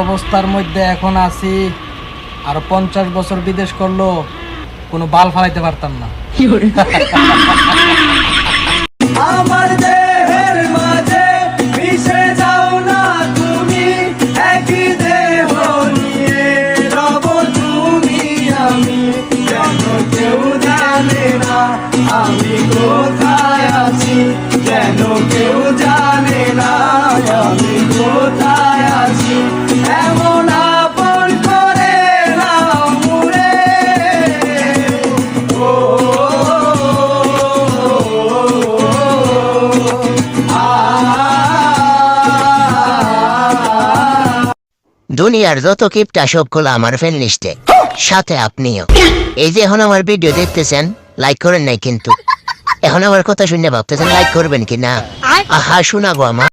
অবস্থার মধ্যে এখন আছি, আর 50 বছর বিদেশ করলো কোনো বাল ফালাইতে পারতাম না। আমার দেহের মাঝে মিশে যাও না তুমি, একই দেহ নিয়ে রব তুমি আমি, যেন কেউ জানে না আমি কোথায় আছি, যেন কেউ জানে না আমি কোথায় আছি। এমন আপন করে নাও মুরে, ও দুনিয়ার যত কিপটা সবগুলো আমার ফ্রেন্ড লিস্টে, সাথে আপনিও। এই যে এখন আমার ভিডিও দেখতেছেন, লাইক করেন নাই কিন্তু। এখন আমার কথা শুনে ভাবতেছেন লাইক করবেন কি না? আহা শোনা গো আমার।